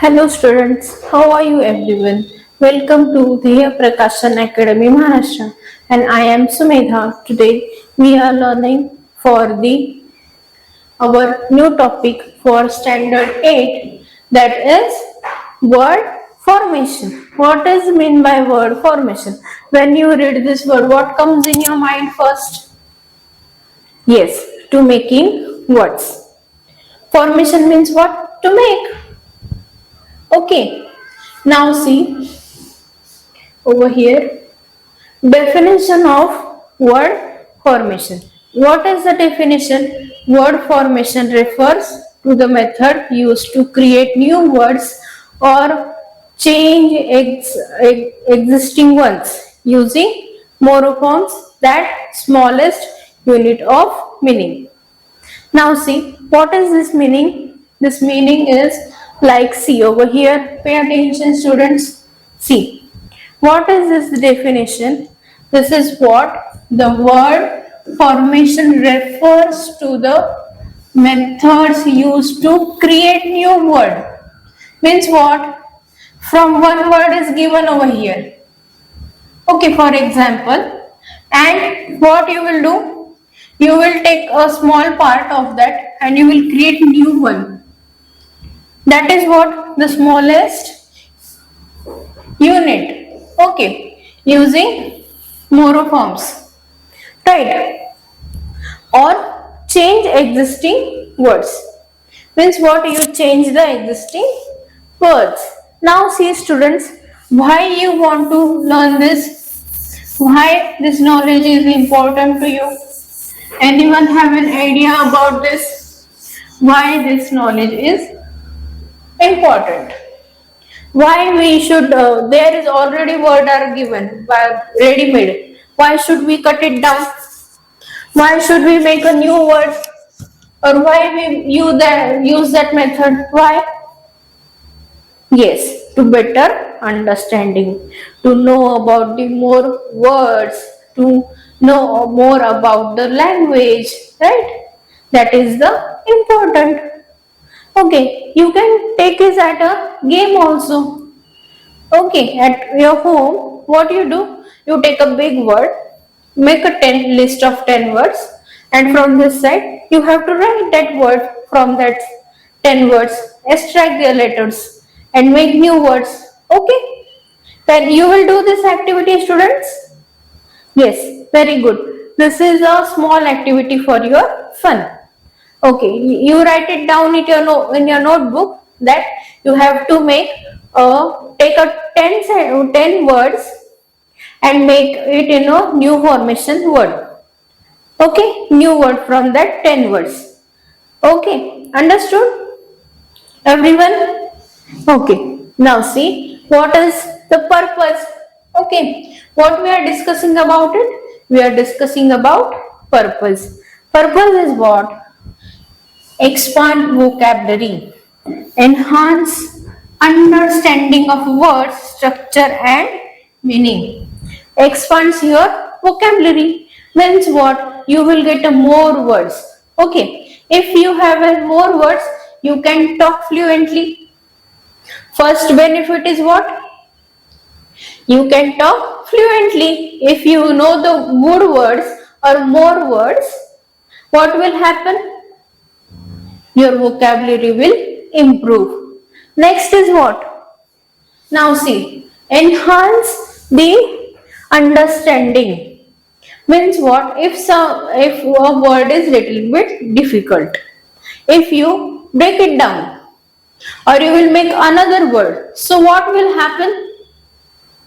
Hello students, how are you everyone? Welcome to Dheya Prakashan Academy Maharashtra and I am Sumedha. Today we are learning for the our new topic for standard 8, that is word formation. What is mean by word formation? When you read this word, what comes in your mind first? Yes, to making words. Formation means what? To make. Okay. Now see over here, definition of word formation. What is the definition? Word formation refers to the method used to create new words or change existing ones using morphemes, that smallest unit of meaning. Now see, what is this meaning? This meaning is like, see over here, pay attention students. See, what is this definition? This is what the word formation refers to the methods used to create new word. Means what? From one word is given over here. Okay, for example, and what you will do? You will take a small part of that and you will create new one. That is what the smallest unit. Okay, using morphemes, right? Or change existing words. Means what? You change the existing words. Now see students, why you want to learn this? Why this knowledge is important to you? Anyone have an idea about this? Why this knowledge is important? Why we should, there is already word are given by ready made. Why should we cut it down? Why should we make a new word? Or why we use that method? Why? Yes, to better understanding, to know about the more words, to know more about the language, right? That is the important. Okay, you can take this at a game also. Okay, at your home, what you do? You take a big word, make a 10 list of 10 words, and from this side, you have to write that word from that 10 words, extract the letters, and make new words. Okay, then you will do this activity, students. Yes, very good. This is a small activity for your fun. Okay, you write it down in your notebook that you have to make take a 10 words and make it in a new formation word. Okay, new word from that 10 words. Okay, understood? Everyone? Okay, now see what is the purpose. Okay, what we are discussing about it? We are discussing about purpose. Purpose is what? Expand vocabulary, enhance understanding of words, structure and meaning. Expands your vocabulary means what? You will get a more words. Okay, if you have a more words, you can talk fluently. First benefit is what? You can talk fluently. If you know the good words or more words, what will happen? Your vocabulary will improve. Next is what? Now see, enhance the understanding. Means what? If a word is little bit difficult, if you break it down or you will make another word, so what will happen?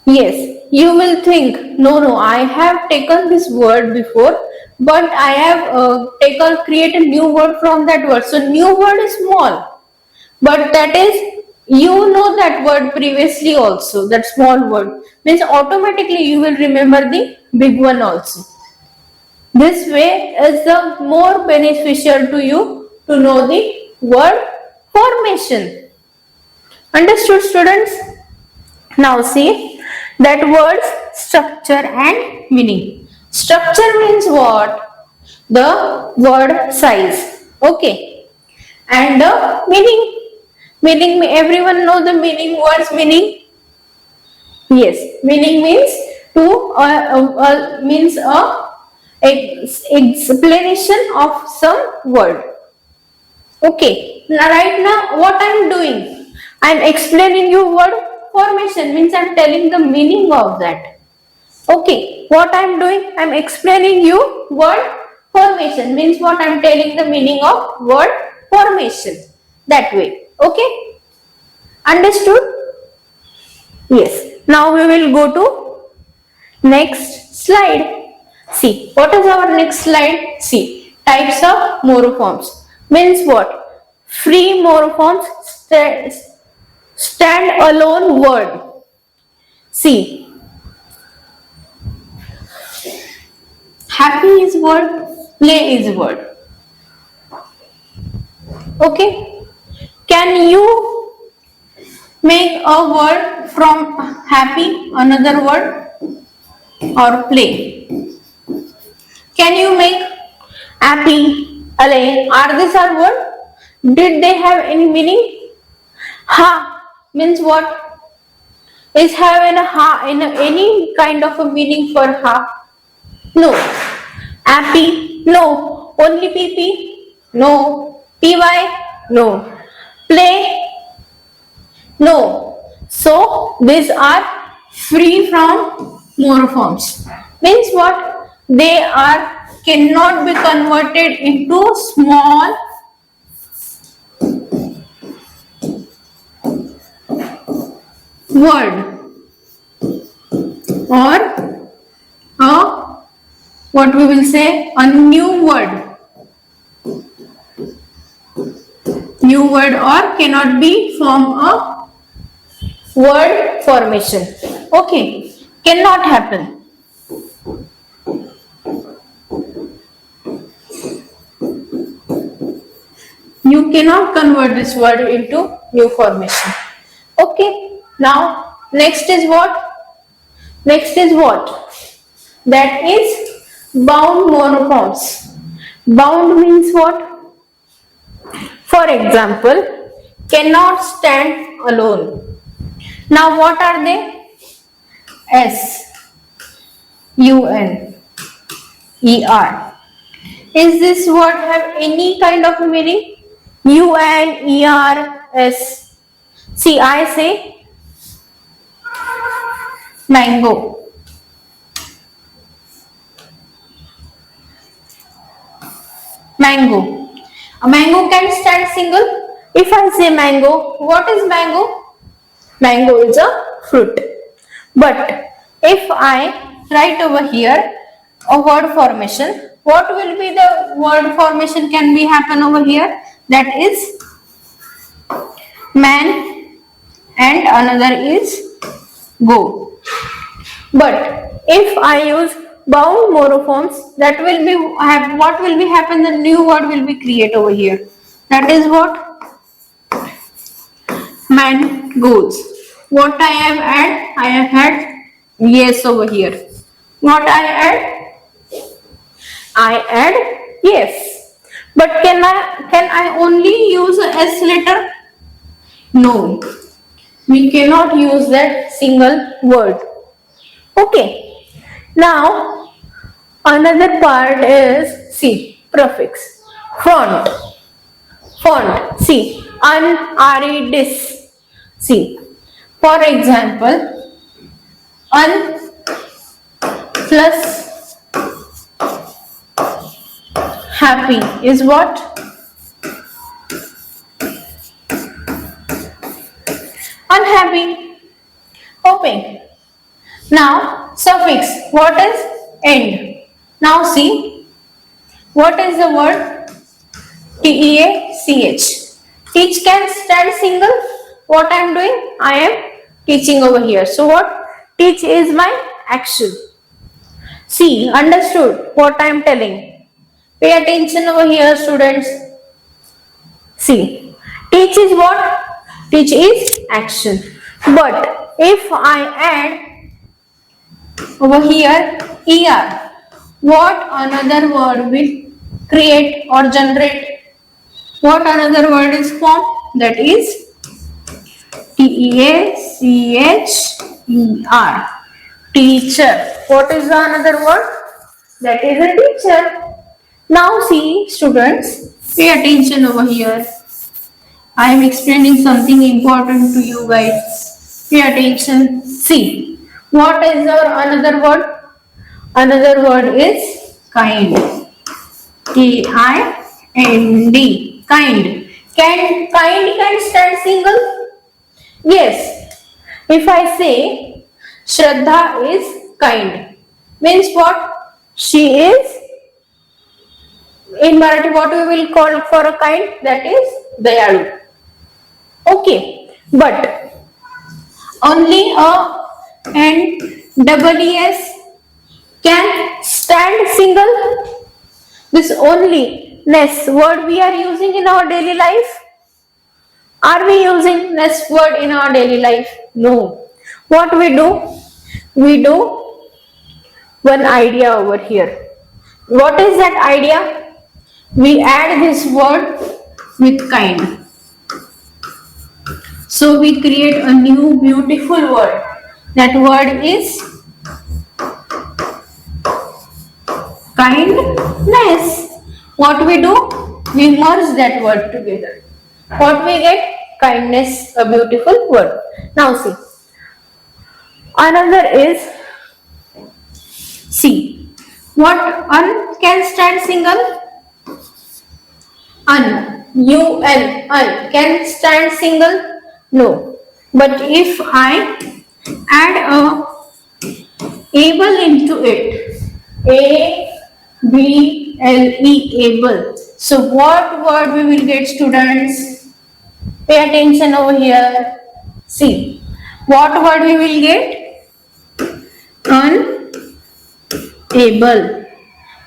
Yes, you will think, no, I have taken this word before, but I have create a new word from that word. So new word is small, but that is, you know that word previously also, that small word means automatically you will remember the big one also. This way is the more beneficial to you to know the word formation. Understood, students? Now see that words structure and meaning. Structure means what? The word size. Okay. And the meaning. Meaning, everyone know the meaning, words meaning? Yes, meaning means to means a explanation of some word. Okay, now right now what I am doing? I am explaining you word formation, means I am telling the meaning of that. Okay, what I am doing? I am explaining you word formation, means what I am telling the meaning of word formation. That way. Okay, understood? Yes. Now we will go to next slide. See, what is our next slide? See, types of morphemes. Means what? Free morphemes, stand alone word. See, happy is word, play is word. Okay. Can you make a word from happy, another word, or play? Can you make happy, ale? Are these our word? Did they have any meaning? Ha means what? Is have a ha in any kind of a meaning for ha? No. Happy? No. Only pp? No. Py? No. Play? No. So these are free from morphemes. Means what? They are cannot be converted into small word or a what we will say a new word. New word or cannot be from a word formation. Okay, cannot happen. You cannot convert this word into new formation. Okay, now next is what? Next is what? That is bound morphemes. Bound means what? For example, cannot stand alone. Now what are they? S, U, N, E, R. Is this word have any kind of meaning? U, N, E, R, S. See, I say mango. Mango. A mango can stand single. If I say mango, what is mango? Mango is a fruit. But if I write over here a word formation, what will be the word formation can be happen over here? That is man and another is go. But if I use bound morphemes, that will be what will be happen? The new word will be created over here. That is what? Man goes. What I have add? I have had yes over here. What I add? I add yes. But can I only use a S letter? No. We cannot use that single word. Okay. Now another part is see prefix. Font. Font. See un, dis. See. For example, un plus happy is what? Unhappy. Okay. Now suffix. What is end? Now see. What is the word? Teach. Teach can stand single. What I am doing? I am teaching over here. So what? Teach is my action. See, understood what I am telling. Pay attention over here, students. See, teach is what? Teach is action. But if I add over here er, what another word will create or generate? What another word is formed? That is T-E-A-C-H-E-R. Teacher. What is the another word? That is a teacher. Now see students, pay attention over here. I am explaining something important to you guys. Pay attention. See. What is our another word? Another word is kind. K-I-N-D. Kind. Can stand single? Yes. If I say Shraddha is kind, means what? She is, in Marathi what we will call for a kind? That is Dayalu. Okay. But only a and double es can stand single. This only ness word we are using in our daily life. Are we using ness word in our daily life? No. What we do? We do one idea over here. What is that idea? We add this word with kind. So we create a new beautiful word. That word is kindness. What we do? We merge that word together. What we get? Kindness, a beautiful word. Now see. Another is see. What un can stand single? Un. U-N. Un. Can stand single? No. But if I add a able into it, A-B-L-E, able. So what word we will get, students? Pay attention over here. See. What word we will get? Unable.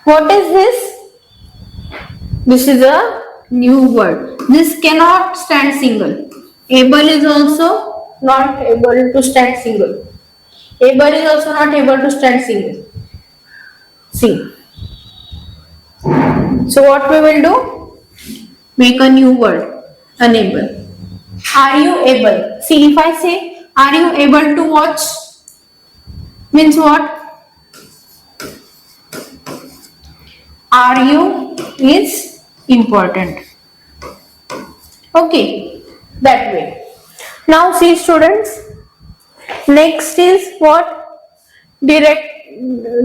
What is this? This is a new word. This cannot stand single. Able is also not able to stand single. Able is also not able to stand single. See. So what we will do? Make a new word. Unable. Are you able? See, if I say, are you able to watch? Means what? Are you is important. Okay, that way. Now see students, next is what? Direct,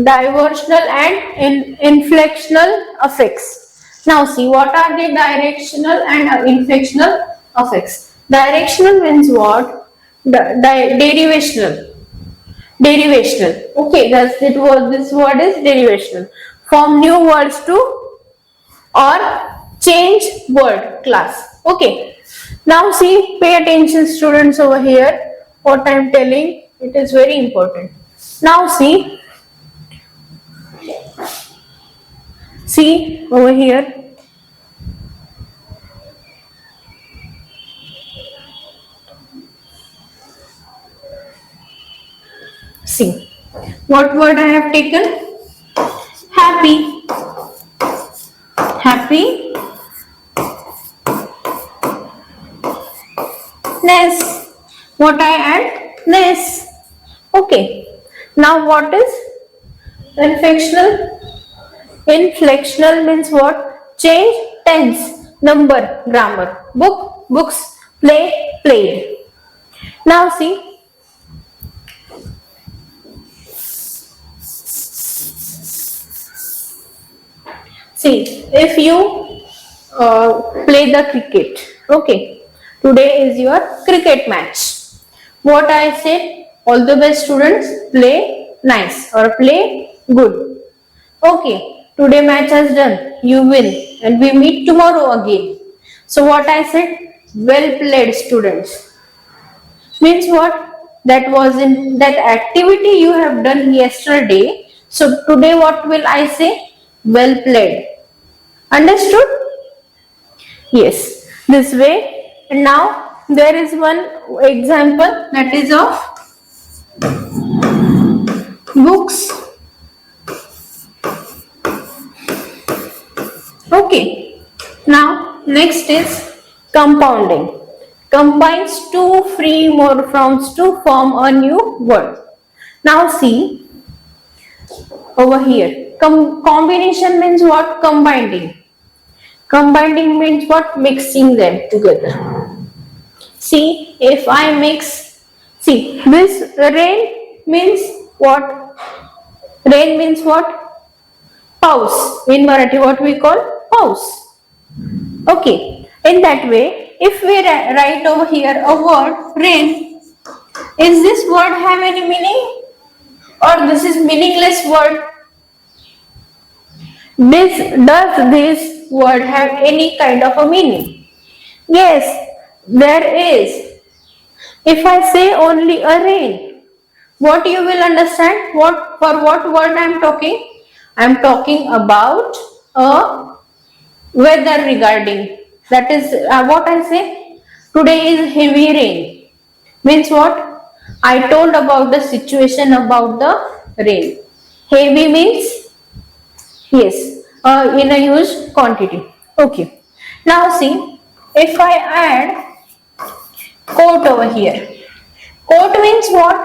diversional and inflectional affix. Now see, what are the directional and inflectional affix? Directional means what? Derivational. Derivational. Okay, that's it. This word is derivational. Form new words to or change word class. Okay. Now see, pay attention students over here. What I am telling, it is very important. Now see over here. See, what word I have taken? Happy. Happy. Ness. What I add? Ness. Okay. Now what is inflectional? Inflectional means what? Change tense, number, grammar. Book, books, play, played. Now see. See, if you play the cricket, okay, today is your cricket match. What I said, all the best students, play nice or play good. Okay, today match has done, you win and we meet tomorrow again. So what I said, well played students. Means what? That was in that activity you have done yesterday. So today what will I say? Well played. Understood? Yes. This way. And now there is one example, that is of books. Okay. Now next is compounding. combines two free morphemes to form a new word. Now see over here. Combination means what? Combining. Combining means what? Mixing them together. See, if I mix, see, this rain means what? Rain means what? Paus. In Marathi, what we call paus. Okay. In that way, if we write over here a word rain, is this word have any meaning? Or this is meaningless word? Does this word have any kind of a meaning? Yes, there is. If I say only a rain, what you will understand? What for what word I am talking? I am talking about a weather regarding. That is what I say. Today is heavy rain. Means what? I told about the situation about the rain. Heavy means yes, in a huge quantity. Okay. Now see, if I add coat over here. Coat means what?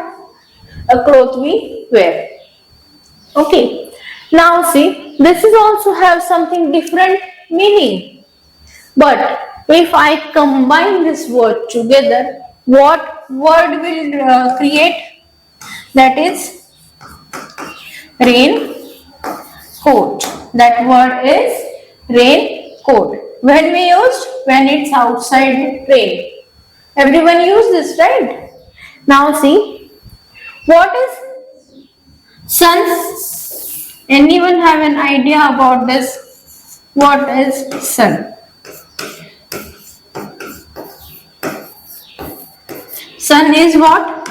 A cloth we wear. Okay. Now see, this is also have something different meaning. But if I combine this word together, what word will create? That is rain coat. That word is rain coat. When we used? When it's outside rain. Everyone use this, right? Now see, what is sun? Anyone have an idea about this? What is sun? Sun is what?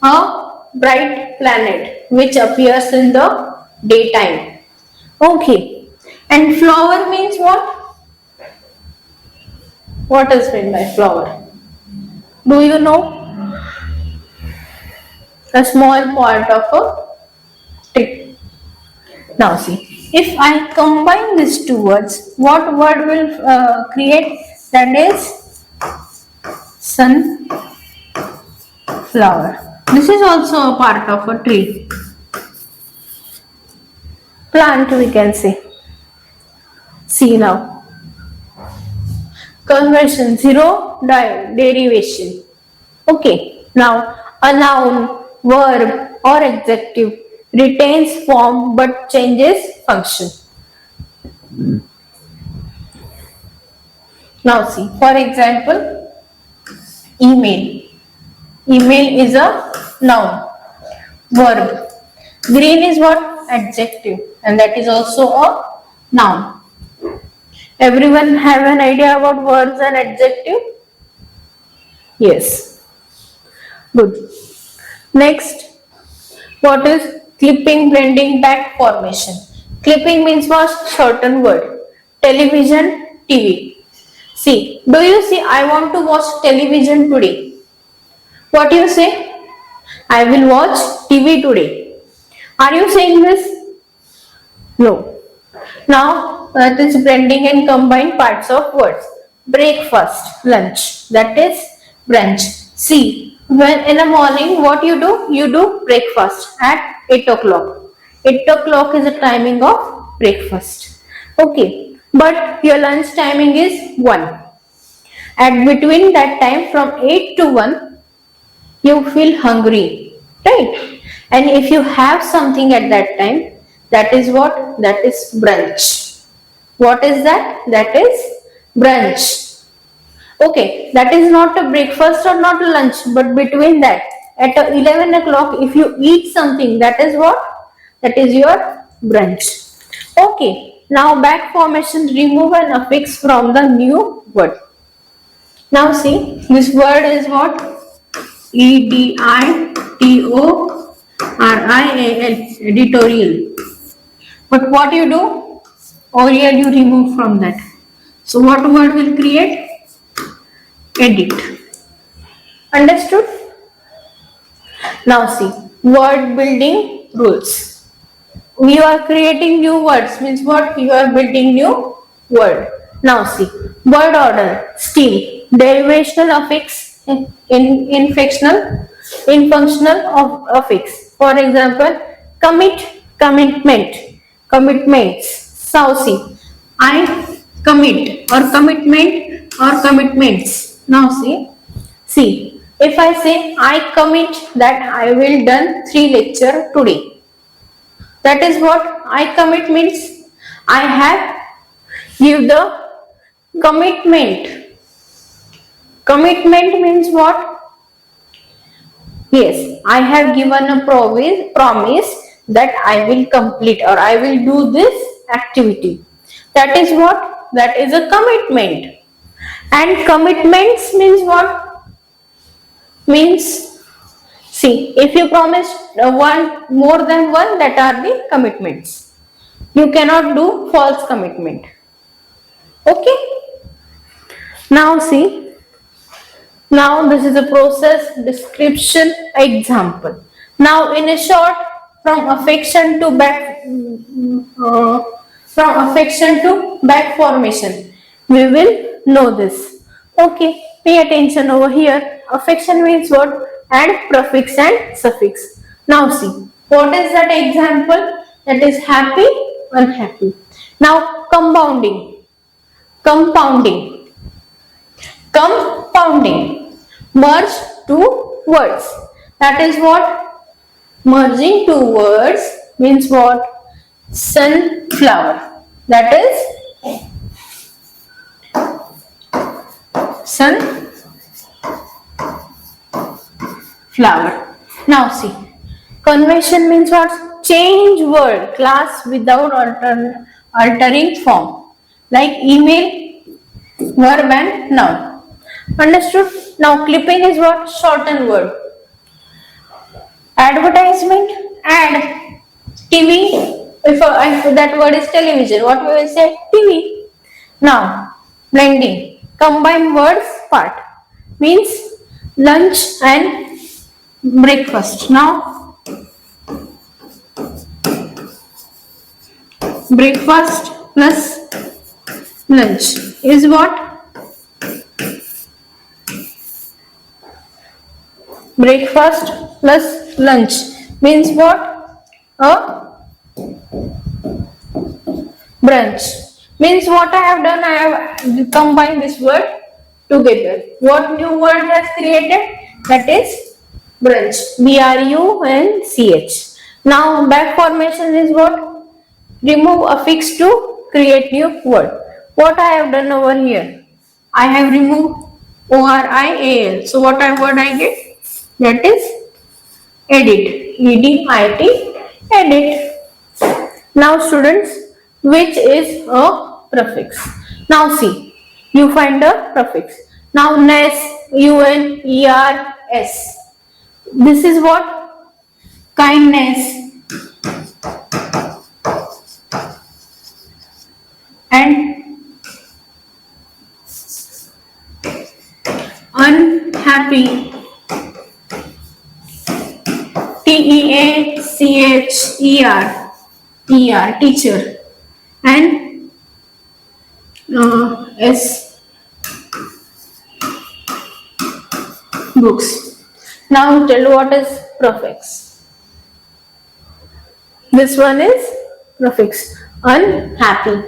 A bright planet which appears in the daytime. Okay. And flower means what? What is meant by flower? Do you know? A small part of a tree. Now see, if I combine these two words, what word will create? That is sunflower. This is also a part of a tree. Plant we can say. See now. Conversion, zero derivation. Okay. Now a noun, verb or adjective retains form but changes function. Now see, for example, email. Email is a noun. Verb. Green is what? Adjective, and that is also a noun. Everyone have an idea about verbs and adjective? Yes. Good. Next, what is clipping, blending, back formation? Clipping means what? Shorten word. Television, TV. See, do you see I want to watch television today? What you say? I will watch TV today. Are you saying this? No. Now that is blending and combine parts of words. Breakfast, lunch. That is brunch. See, when in the morning what you do? You do breakfast at 8 o'clock. 8 o'clock is the timing of breakfast. Okay. But your lunch timing is 1. And between that time from 8 to 1, you feel hungry. Right? And if you have something at that time, that is what? That is brunch. What is that? That is brunch. Okay, that is not a breakfast or not a lunch, but between that, at 11 o'clock, if you eat something, that is what? That is your brunch. Okay, now back formation, remove an affix from the new word. Now see, this word is what? EDITORIAL, editorial. But what you do? Oriel you remove from that. So what word will create? Edit. Understood? Now see, word building rules. You are creating new words, means what? You are building new word. Now see, word order, steam. derivational affix, in functional of affix. For example, commit, commitment, commitments. Now see, I commit or commitment or commitments. Now see, if I say I commit that I will done 3 lecture today. That is what I commit means. I have give the commitment. Commitment means what? Yes, I have given a promise that I will complete or I will do this activity. That is what? That is a commitment. And commitments means what? Means, see, if you promise one more than one, that are the commitments. You cannot do false commitment. Okay? Now see, now this is a process description example. Now in a short, from affection to back formation, we will know this. Okay, pay attention over here. Affection means what? Add prefix and suffix. Now see, what is that example? That is happy, unhappy. Now compounding. Compounding. Compounding. Merge two words. That is what? Merging two words means what? Sunflower. That is sunflower. Now see. Conversion means what? Change word, class without altering form. Like email, verb and noun. Understood? Now clipping is what? Shortened word. Advertisement, ad. TV, if that word is television, what we will say? TV. Now, blending. Combine words part. Means lunch and breakfast. Now, breakfast plus lunch is what? Breakfast plus lunch means what? A brunch. Means what I have done, I have combined this word together. What new word has created? That is brunch. B-R-U-N-C-H. Now back formation is what? Remove affix to create new word. What I have done over here? I have removed O-R-I-A-L. So what word I get? That is edit. E-D-I-T. Edit. Now students, which is a prefix? Now see, you find a prefix. Now ness, U-N-E-R-S. This is what? Kindness. And unhappy. T-E-A-C-H-E-R. E-R, teacher. And S, books. Now tell what is prefix. This one is prefix. Unhappy.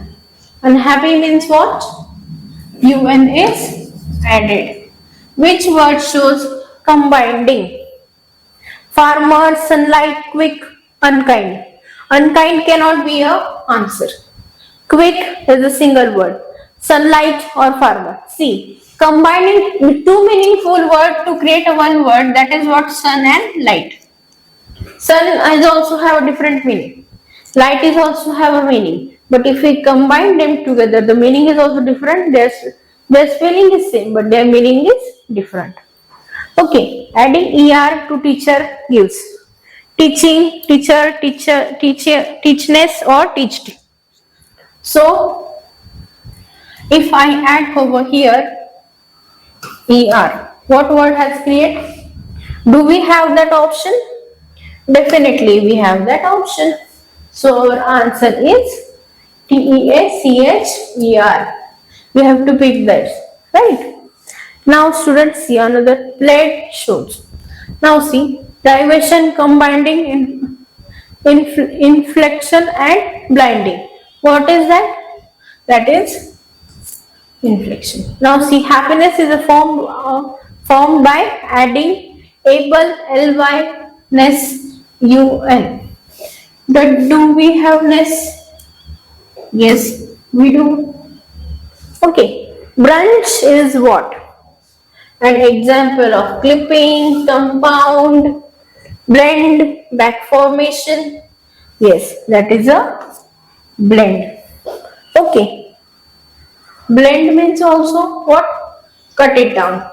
Unhappy means what? UN is added. Which word shows combining? Farmer, sunlight, quick, unkind. Unkind cannot be a answer. Quick is a single word. Sunlight or farmer. See, combining two meaningful words to create a one word, that is what? Sun and light. Sun is also have a different meaning. Light is also have a meaning. But if we combine them together, the meaning is also different. Their spelling is same, but their meaning is different. Okay, adding er to teacher gives teaching, teacher, teachness or teached. So, if I add over here er, what word has created? Do we have that option? Definitely we have that option. So, our answer is Teacher. We have to pick that, right? Now students see another plate shows. Now see derivation combining inflection and blinding. What is that? That is inflection. Now see happiness is a formed by adding able ly ness un. But do we have ness? Yes, we do. Okay. Branch is what? An example of clipping, compound, blend, back formation. Yes, that is a blend. Okay. Blend means also what? Cut it down.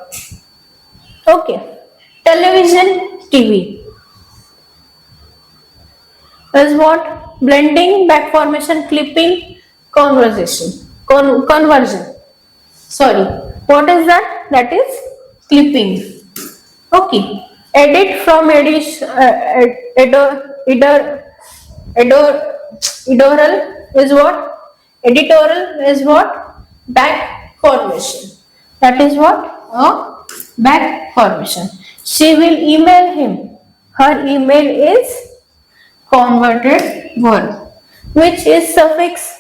Okay. Television, TV is what? Blending, back formation, clipping, conversion. Sorry. What is that? That is clipping. Okay. Edit from editorial is what? Editorial is what? Back formation. That is what? A back formation. She will email him. Her email is converted verb. Which is suffix?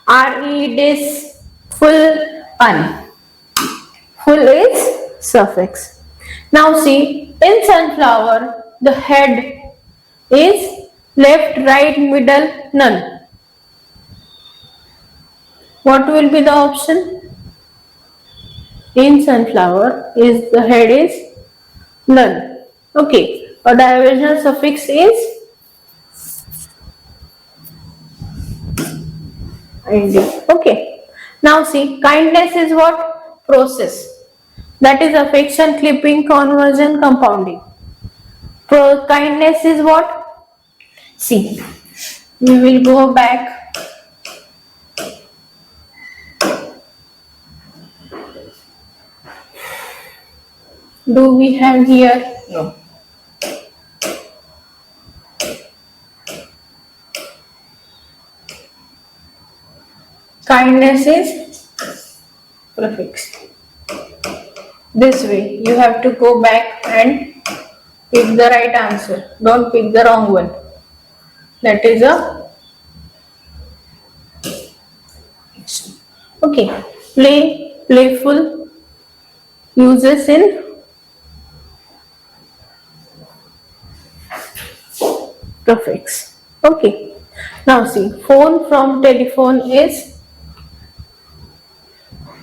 Re, dis, full, un. Full is suffix. Now see, in sunflower, the head is left, right, middle, none. What will be the option? In sunflower, is the head is none. Okay, a divisional suffix is nd. Okay. Now see, kindness is what? Process. That is affection, clipping, conversion, compounding. Kindness is what? See, we will go back. Do we have here? No. Kindness is prefix. This way, you have to go back and pick the right answer. Don't pick the wrong one. That is a okay. Play, playful uses in prefix. Okay. Now see, phone from telephone is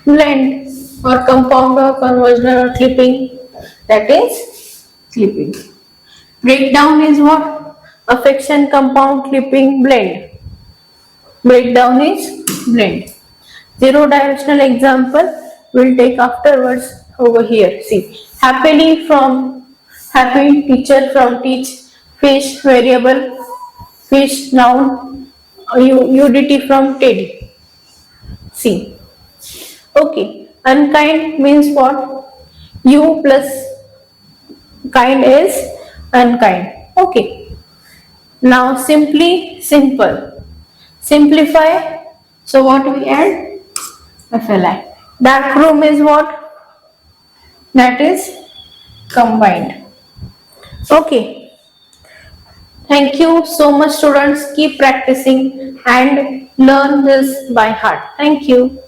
blend or compound or conversion or clipping. That is clipping. Breakdown is what? Affection, compound, clipping, blend. Breakdown is blend. Zero directional example we'll take afterwards over here. See, happily from happy, teacher from teach, fish variable, fish noun, UDT from Teddy. See. Okay, unkind means what? U plus kind is unkind. Okay. Now simply, simple. Simplify. So what we add? FLI. Dark room is what? That is combined. Okay. Thank you so much students. Keep practicing and learn this by heart. Thank you.